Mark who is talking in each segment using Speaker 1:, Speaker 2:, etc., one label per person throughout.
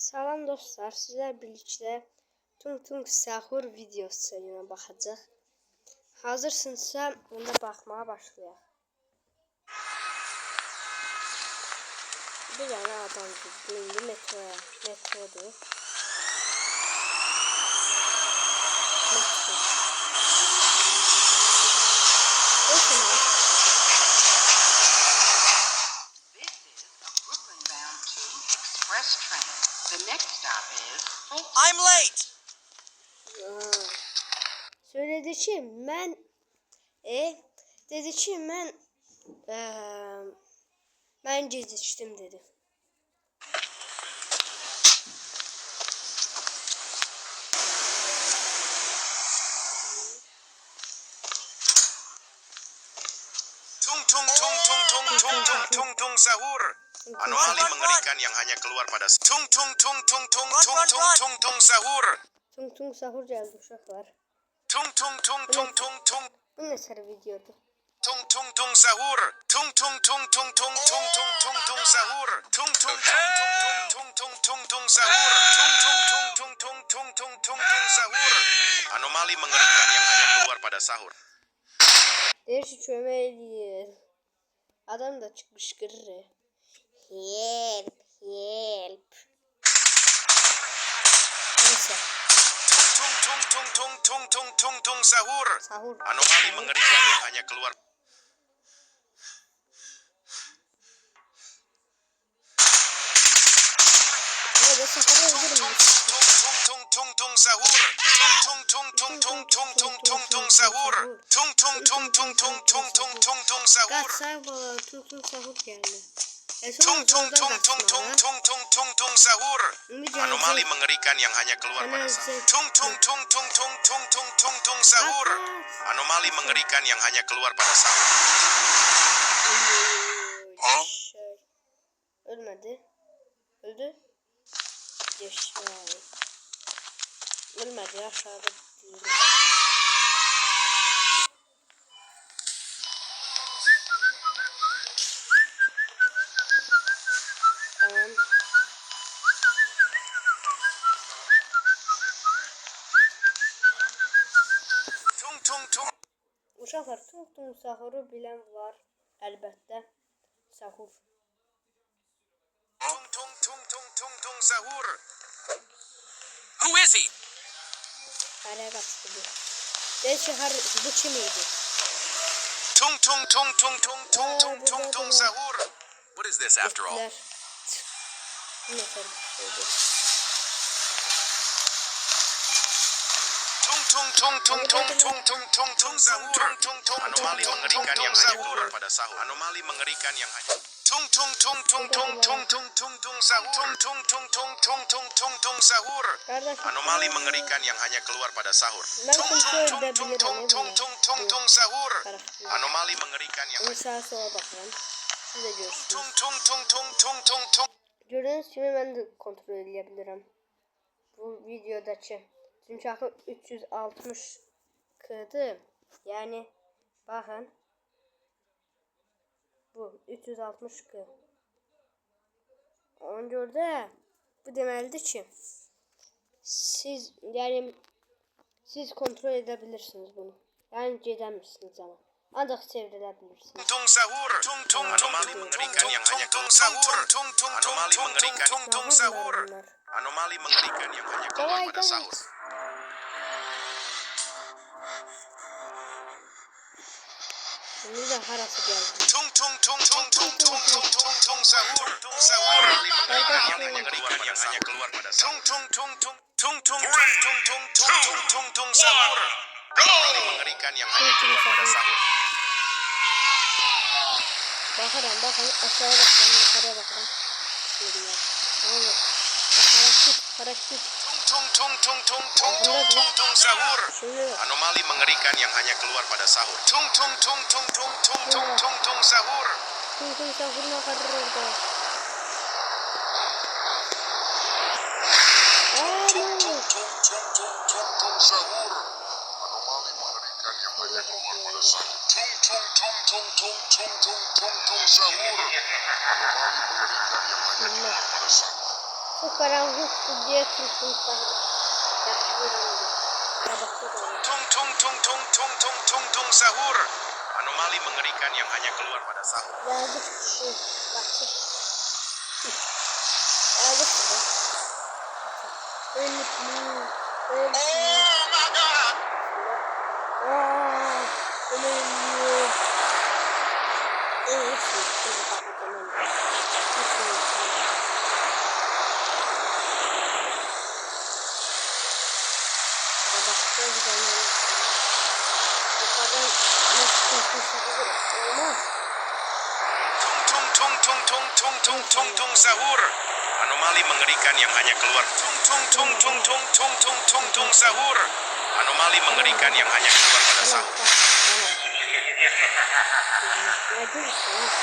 Speaker 1: Salam dostlar, sizler birlikte Tung Tung Sahur videosuna bakacağız. Hazırsınızsa onda bakmaya başlayalım. Bir tane adam indi metroya. Metrodur. Metro.
Speaker 2: I'm late.
Speaker 1: Söyledi ki ben dedi ki ben geciktim dedi.
Speaker 2: Tung sahur. Anomali mengerikan yang hanya keluar pada tung sahur.
Speaker 1: Tung sahur geldi uşaklar.
Speaker 2: Tung.
Speaker 1: Bu ne sarı videodu?
Speaker 2: Tung sahur. Tung sahur. Tung sahur. Tung sahur. Anomali mengerikan yang hanya keluar pada sahur.
Speaker 1: Dersi çömeliyor. Adam da çıkmış kırır. Help. Neyse.
Speaker 2: Tung sahur. Anomali mengerikan yang hanya keluar.
Speaker 1: Burada sahura öldürüm.
Speaker 2: Tung sahur. Tung sahur. Tung sahur.
Speaker 1: Kaç sahur Tung sahur geldi.
Speaker 2: Tung sahur. Anomali mengerikan yang hanya keluar pada sahur. Tung sahur. Anomali mengerikan yang hanya keluar pada sahur.
Speaker 1: Ölmedi. Öldü. Yaşay. Ölmedi, aşağıda değil. Tamam.
Speaker 2: Tung.
Speaker 1: Uşaqlar, Tung sahuru bilən var. Əlbəttə. Sahur.
Speaker 2: Tung sahur. Who is he?
Speaker 1: Haraya kaçtı bu. Neyse bu kim idi?
Speaker 2: Tung sahur. What is this after all?
Speaker 1: Ne sarı şeydi?
Speaker 2: Tung sahur. Anomali mengerikan yang hanya keluar pada sahur. Anomali mengerikan yang hanya Tung sahur. Anomali mengerikan yang hanya keluar pada sahur. Tung sahur. Anomali mengerikan yang
Speaker 1: sağa sola bakın. Siz de görürsünüz.
Speaker 2: Tung.
Speaker 1: Gördüğünüz gibi ben de kontrol edebilirim. Bu videodaki. Çünkü akı 360 kırdı. Yani bakın. Bu 360 kı. Onu gördü. Bu demelidir ki siz kontrol edebilirsiniz bunu. Yani gedəmirsiniz ama. Ancaq çevrilebilirsiniz.
Speaker 2: Tung sahur. Anomali mengerikan yang hanya keluar sahur. Anomali mengerikan tung sahur. Anomali mengerikan yang hanya keluar pada sahur.
Speaker 1: Ini de harası geldi.
Speaker 2: Tung sahur. Anomali mengerikan yang hanya keluar pada sahur. Tung sahur. Anomali mengerikan yang hanya keluar pada sahur.
Speaker 1: Bakın aşağıya bakın, yukarıya bakın. Ne olur? Paraşüt.
Speaker 2: Tung sahur. Anomali mengerikan yang hanya keluar pada sahur. Tung sahur.
Speaker 1: Tung sahur ne kadar orada?
Speaker 2: Tung sahur. Anomali mengerikan yang hanya keluar pada sahur. Tung sahur. Anomali mengerikan yang hanya keluar pada sahur.
Speaker 1: Çok karanlıktı diye tung tung sahur. Tabakta da var.
Speaker 2: Tung tung tung tung tung tung tung tung sahur. Anomali mengerikan yang hanya keluar pada sahur.
Speaker 1: Yazık şey. Bakın. Yazık da. Ölmüş mü? Ölmüş mü? Aaa. Ölmüş. Ölmüş mü? Şöyle bakacağım ben de. Tabakta gidenler. Yukarıdan nasıl konuşacak olmaz.
Speaker 2: Tung tung tung tung tung tung tung tung sahur. Anomali mengerikan yang hanya keluar. Tung tung tung tung tung tung tung tung tung sahur. Anomali mengerikan yang hanya keluar pada sahur. Tung sahur.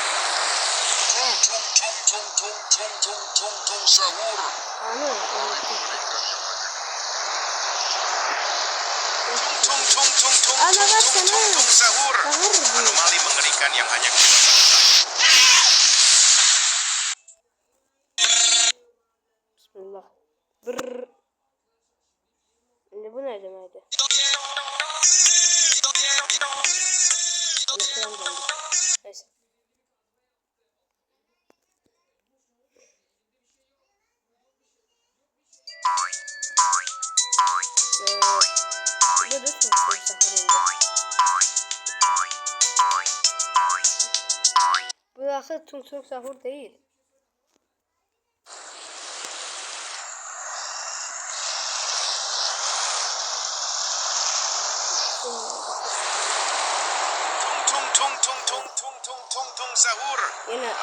Speaker 2: Tung sahur. Anomali mengerikan yang hanya keluar pada sahur.
Speaker 1: Bismillah. Brrr. Şimdi bu ne demeydi? Neyse. Bu da çok sahurunda. Bu akı tung tung sahur değil.
Speaker 2: Tung sahur.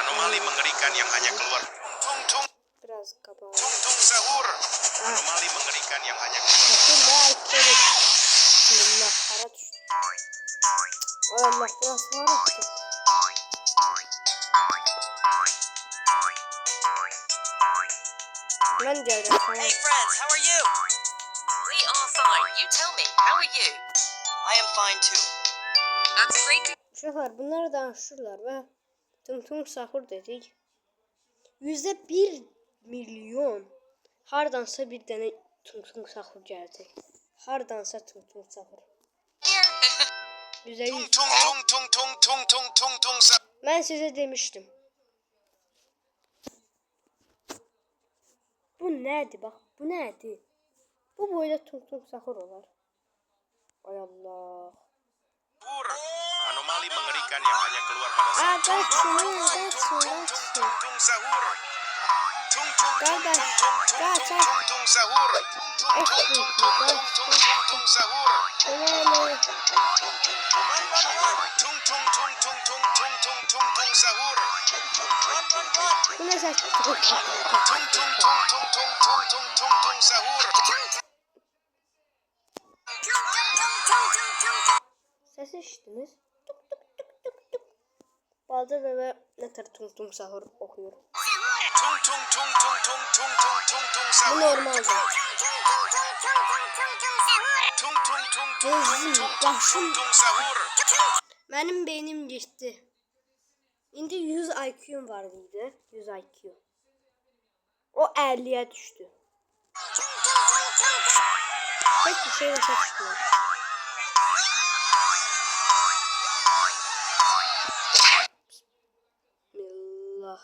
Speaker 2: Anomali mengerikan yang hanya keluar.
Speaker 1: Biraz kapalı.
Speaker 2: Tung sahur. Anomali mengerikan yang hanya keluar.
Speaker 1: Sakın daha içeri. Bismillah. Para düştü. Allah biraz para düştü. Ben geldim.
Speaker 3: Hey friends, how are you? We are fine. You tell me, how are you? I am fine too. That's great to...
Speaker 1: Uşaqlar bunları danışırlar ve tung tung sahur dedik. %1 milyon hardansa bir dənə tung tung sahur gəldi. Hardansa tung tung sahur. %100. Mən sizə demişdim. Bu nədir bax? Bu nədir? Bu boyda tung tung sahur olar. Ay Allah.
Speaker 2: Anomali mengerikan yang hanya keluar pada sahur. Tung sahur. Tung sahur. Tung sahur. Sahur.
Speaker 1: Bu ne ses?
Speaker 2: Sahur.
Speaker 1: Ses işitdiniz? Tuk tuk tuk tuk tuk. Balca bebe ne tür tung tung sahur okuyor. Bu normaldir. Benim beynim geçti. İndi 100 IQ'm var idi. 100 IQ. O 50'ye düştü. Pek bir şey başa düşmüyor. Bismillah.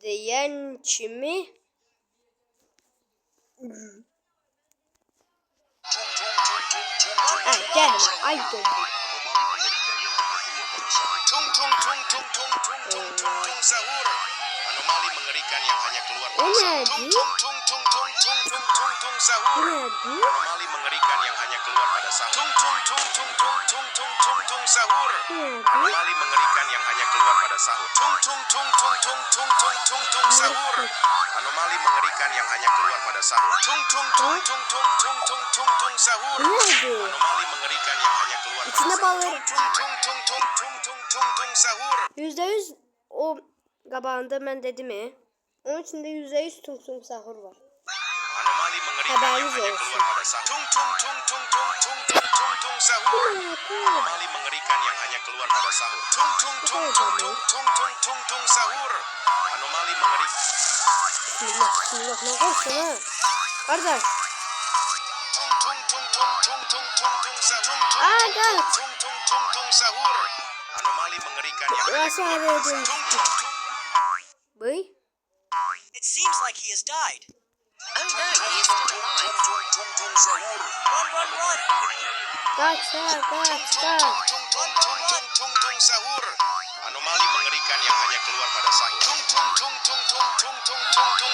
Speaker 1: Diyen kimi? Ay gelme. Ay doldu.
Speaker 2: Sahur. Anomali mengerikan yang hanya keluar
Speaker 1: O
Speaker 2: pada sahur.
Speaker 1: neydi?
Speaker 2: Sahur.
Speaker 1: Bu neydi?
Speaker 2: Anomali mengerikan yang hanya keluar pada sahur. Sahur.
Speaker 1: Bu neydi?
Speaker 2: Anomali mengerikan yang hanya keluar pada sahur. Sahur. Anomali mengerikan yang hanya keluar pada sahur. Sahur.
Speaker 1: Bu neydi?
Speaker 2: Anomali mengerikan yang hanya keluar pada
Speaker 1: İçine
Speaker 2: sahur.
Speaker 1: balları.
Speaker 2: Sahur.
Speaker 1: %100 o qabağında mən dedim. Onun içində %100 tung tung sahur var.
Speaker 2: Anomali mengerikan yang
Speaker 1: Haberiniz
Speaker 2: hanya
Speaker 1: olsun.
Speaker 2: keluar pada sahur. Sahur. Anomali mengerikan yang hanya keluar pada sahur. Sahur. Anomali mengerikan.
Speaker 1: Bismillah, bismillah. Ne olsun ha? Kardeş. Ada.
Speaker 2: Sahur. Anomali mengerikan yang hanya
Speaker 1: Rasa ada
Speaker 2: keluar.
Speaker 1: Boy.
Speaker 3: It seems like he has died. Oh no, he is still alive. Run, run, run!
Speaker 1: Kaç.
Speaker 2: Sahur. Anomali mengerikan yang hanya keluar pada sahur.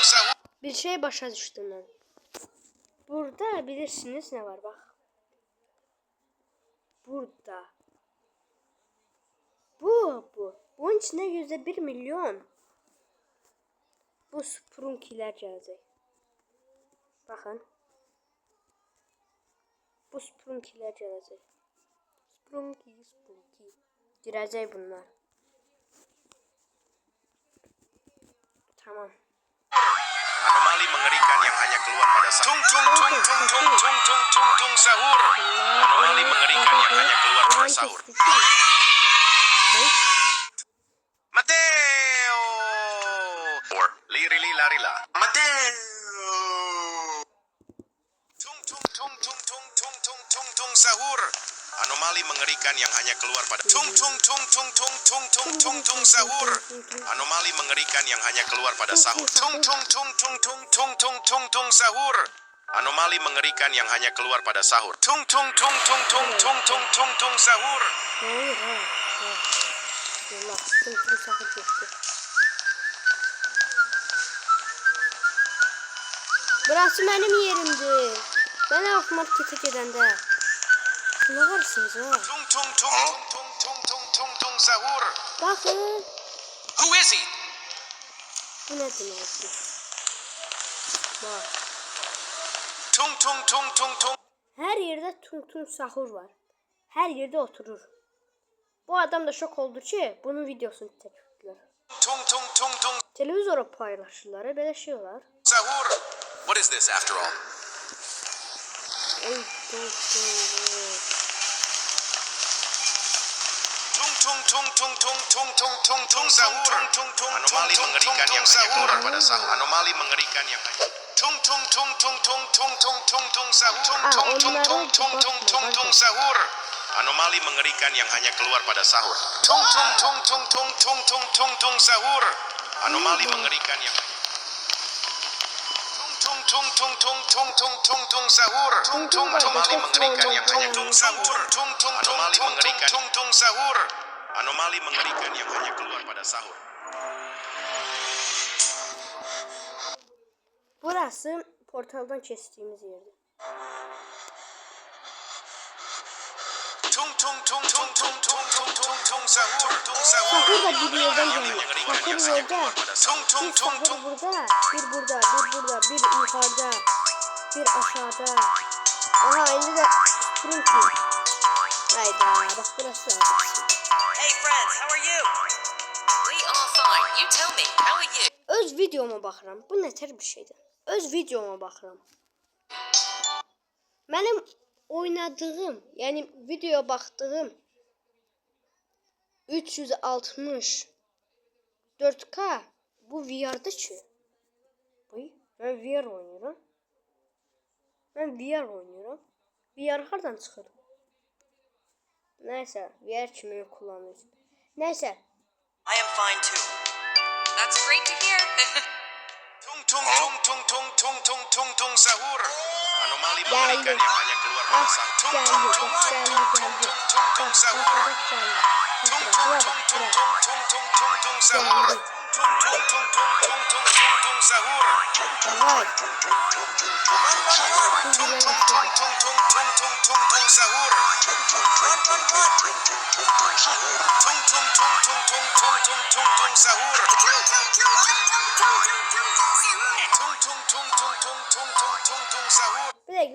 Speaker 2: Sahur.
Speaker 1: Bir şey başa düştüm ben. Burada bilirsiniz ne var bak. Burada. Bu. Bunun içine %1 milyon. Bu sprunkiler gelecek. Bakın. Bu sprunkiler gelecek. Sprunki. Girecek bunlar. Tamam.
Speaker 2: Anomali mengerikan yang hanya keluar pada sahur. Sahur. Anomali mengerikan yang hanya keluar pada sahur. Mateo. Lirili larila. Mateo. Sahur. Anomali mengerikan yang hanya keluar pada sahur. Anomali mengerikan yang hanya keluar pada sahur. Sahur. Anomali mengerikan yang hanya keluar pada sahur. Sahur.
Speaker 1: Burası benim yerimdi. Ben alt markete gidende. Şuna varsınız ha.
Speaker 2: Sahur.
Speaker 1: Bakın.
Speaker 2: Who is he?
Speaker 1: Bu ne demek? Bak. Her yerde tung sahur var. Her yerde oturur. Bu adam da şok oldu ki bunun videosunu çektiler. Televizyora paylaşırlar, böyle şey olar.
Speaker 2: Sahur. What is this after all?
Speaker 1: Ey
Speaker 2: Sahur. Anomali mengerikan yang hanya keluar pada sahur. Anomali mengerikan yang hanya sahur. Anomali mengerikan yang hanya keluar pada sahur. Sahur. Anomali mengerikan yang hanya sahur. Anomali mengerikan yang hanya sahur. Anomali mengerikan sahur. Anomali mengerikan yang hanya keluar pada sahur.
Speaker 1: Burası portaldan kestiğimiz yerdi. Sahur da bir yerden geliyor. Sahur burada. Bir sahur burada. Bir burada. Bir burada. Bir yukarıda. Bir aşağıda. Aha indi de sprunki. Hayda bak burası da.
Speaker 3: Hey friends, how are you? We are fine. You tell me, how are you?
Speaker 1: Öz videoma baxıram. Bu nətər bir şeydir? Öz videoma baxıram. Mənim oynadığım, yəni videoya baxdığım 360 4K bu VR'da ki. Ben VR oynuyorum. VR hardan çıxır? Nəysə, VR kimi kullanırız. Nəysə.
Speaker 3: I am fine too. That's great to hear.
Speaker 2: Sahur. Anomali mengerikan yang hanya keluar pada sahur. Sahur. Sahur.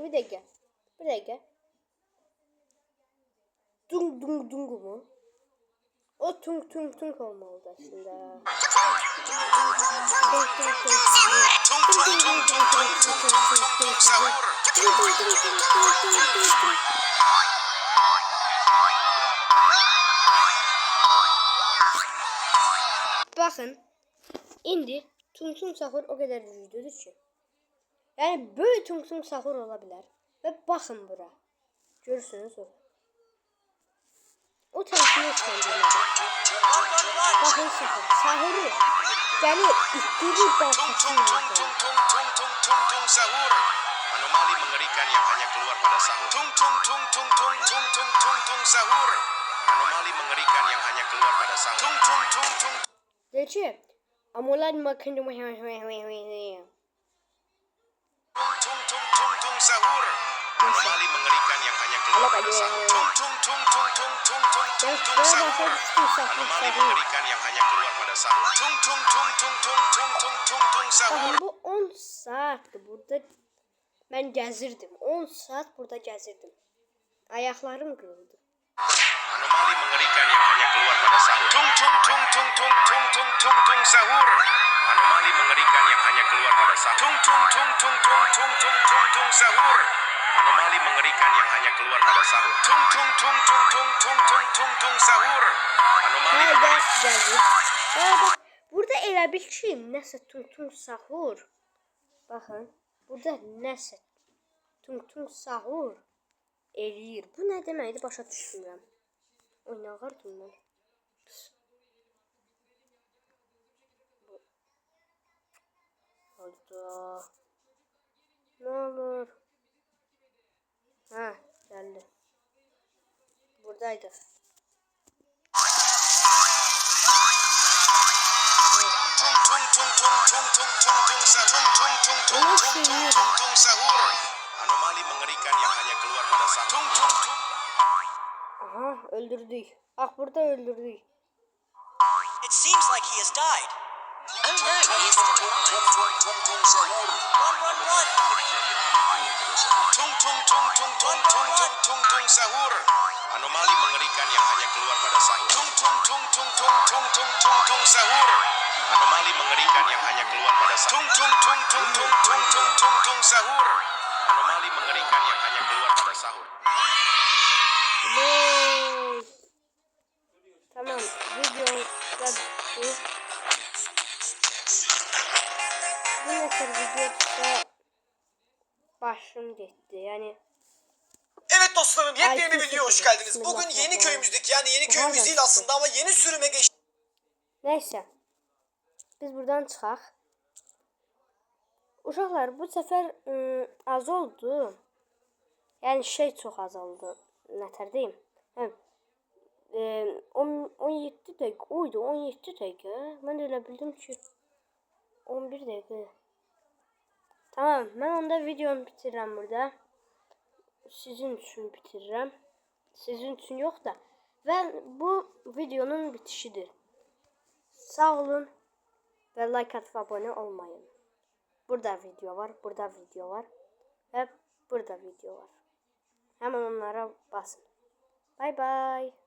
Speaker 1: Bir dakika. Dung mu? O tung olmalı aslında. Bakın, indi Tung Tung Sahur o kadar güçlüdür ki. Yani böyle Tung Tung Sahur olabilir. Ve bakın bura. Görürsünüz o. O tarafını içlendirmedi. Bakın Sahur. Sahuru. Yani ittirir baltasını.
Speaker 2: Tung Sahur. Anomali mengerikan yang hanya keluar pada sahur. Tung Sahur. Anomali mengerikan yang hanya keluar pada sahur.
Speaker 1: Dedi ki, amolar makinde
Speaker 2: Tung Sahur. Anomali mengerikan yang hanya keluar pada sahur. Anomali mengerikan yang hanya keluar pada sahur. Sahur.
Speaker 1: Bakın bu 10 saatdir burada ben gezirdim. 10 saat burada gezirdim. Ayaklarım kırıldı.
Speaker 2: Anomali mengerikan yang hanya keluar pada sahur. Tung Sahur. Anomali mengerikan yang hanya keluar pada sahur. Tung Sahur. Anomali mengerikan yang hanya keluar pada sahur. Tung Sahur. Anomali
Speaker 1: Nerede gezir? Bak burada elə bil ki, nəsə Tung Tung Sahur. Baxın, burada nəsə Tung Tung Sahur eləyir. Bu nə deməkdir başa düşmürəm. Oy, nə ağardım mən. Oldu. Ne olur. Ha, geldi. Buradaydı.
Speaker 2: Tung Sahur. Anomali mengerikan yang hanya keluar pada sahur.
Speaker 1: Aha, öldürdük. Bak burada öldürdük.
Speaker 3: It seems like he has died. Oh no, he is still alive. Run.
Speaker 2: Tung Sahur. Anomali mengerikan yang hanya keluar pada sahur. Tung Sahur. Anomali mengerikan yang hanya keluar pada sahur. Tung Sahur. Anomali mengerikan yang hanya keluar pada sahur.
Speaker 1: Yay. Tamam, video bitti. Bu ne tür video tutsa başım gitti. Yani
Speaker 4: Evet dostlarım, yepyeni
Speaker 1: Ay,
Speaker 4: bir videoya hoş
Speaker 1: teşekkür
Speaker 4: geldiniz.
Speaker 1: ederim.
Speaker 4: Bugün yeni
Speaker 1: Bismillah.
Speaker 4: köyümüzdeki, yani yeni
Speaker 1: Bu
Speaker 4: köyümüz
Speaker 1: nereden
Speaker 4: değil aslında ama yeni sürüme geçtik.
Speaker 1: neyse. Biz buradan çıxaq. Uşaqlar bu səfər az oldu. Yəni şey çox azaldı. Nətər deyim? Hə. 17 dəqiqə. Oydu 17 dəqiqə. Mən də elə bildim ki 11 dəqiqə. Tamam, mən onda videonu bitirirəm burada. Sizin üçün bitirirəm. Sizin üçün yox da. Və bu videonun bitişidir. Sağ olun və like atıb abunə olmayın. Burada video var, burada video var və burada video var. Hemen onlara basın. Bye bye.